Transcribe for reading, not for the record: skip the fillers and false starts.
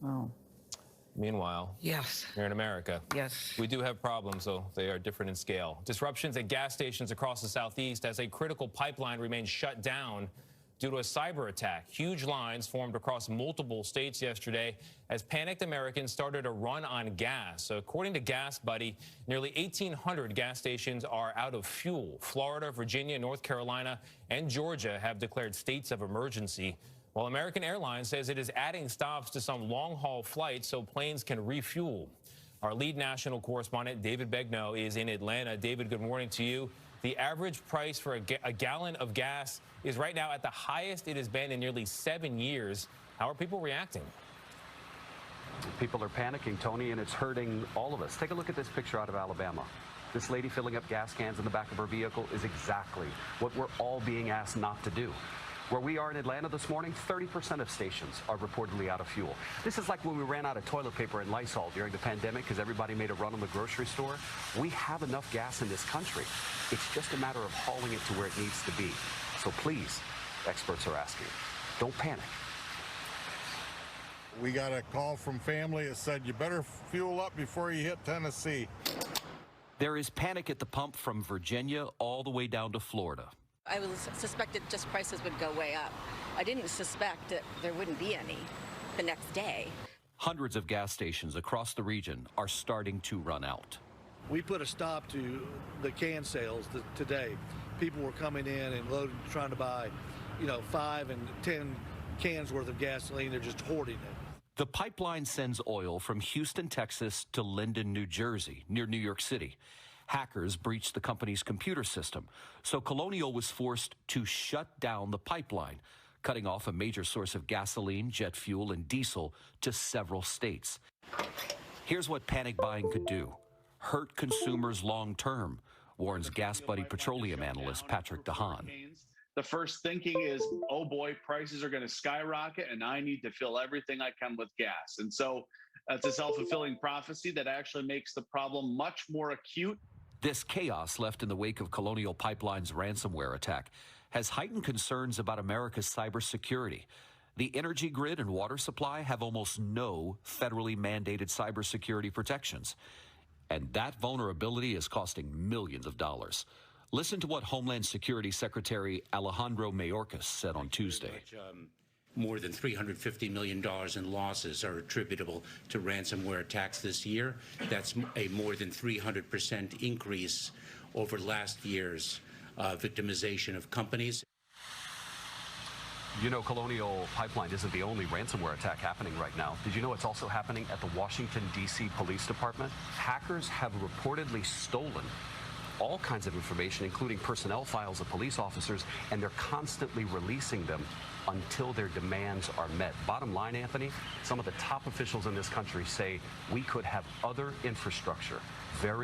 Oh. Meanwhile, yes, here in America, yes, we do have problems, though they are different in scale. Disruptions at gas stations across the Southeast as a critical pipeline remains shut down due to a cyber attack. Huge lines formed across multiple states yesterday as panicked Americans started a run on gas. According to Gas Buddy, nearly 1,800 gas stations are out of fuel. Florida, Virginia, North Carolina, and Georgia have declared states of emergency, while American Airlines says it is adding stops to some long-haul flights so planes can refuel. Our lead national correspondent, David Begnaud, is in Atlanta. David, good morning to you. The average price for a gallon of gas is right now at the highest it has been in nearly 7 years. How are people reacting? People are panicking, Tony, and it's hurting all of us. Take a look at this picture out of Alabama. This lady filling up gas cans in the back of her vehicle is exactly what we're all being asked not to do. Where we are in Atlanta this morning, 30% of stations are reportedly out of fuel. This is like when we ran out of toilet paper and Lysol during the pandemic because everybody made a run on the grocery store. We have enough gas in this country. It's just a matter of hauling it to where it needs to be. So please, experts are asking, don't panic. We got a call from family that said you better fuel up before you hit Tennessee. There is panic at the pump from Virginia all the way down to Florida. I suspected just prices would go way up. I didn't suspect that there wouldn't be any the next day. Hundreds of gas stations across the region are starting to run out. We put a stop to the can sales today. People were coming in and loading, trying to buy, 5 and 10 cans worth of gasoline. They're just hoarding it. The pipeline sends oil from Houston, Texas to Linden, New Jersey, near New York City. Hackers breached the company's computer system, so Colonial was forced to shut down the pipeline, cutting off a major source of gasoline, jet fuel, and diesel to several states. Here's what panic buying could do: hurt consumers long term, warns Gas Buddy petroleum analyst Patrick DeHaan. The first thinking is, oh boy, prices are going to skyrocket and I need to fill everything I can with gas. And so it's a self-fulfilling prophecy that actually makes the problem much more acute. This chaos left in the wake of Colonial Pipeline's ransomware attack has heightened concerns about America's cybersecurity. The energy grid and water supply have almost no federally mandated cybersecurity protections. And that vulnerability is costing millions of dollars. Listen to what Homeland Security Secretary Alejandro Mayorkas said on Tuesday. More than $350 million in losses are attributable to ransomware attacks this year. That's a more than 300% increase over last year's victimization of companies. You know, Colonial Pipeline isn't the only ransomware attack happening right now. Did you know it's also happening at the Washington, D.C. Police Department? Hackers have reportedly stolen all kinds of information, including personnel files of police officers, and they're constantly releasing them until their demands are met. Bottom line, Anthony, some of the top officials in this country say we could have other infrastructure very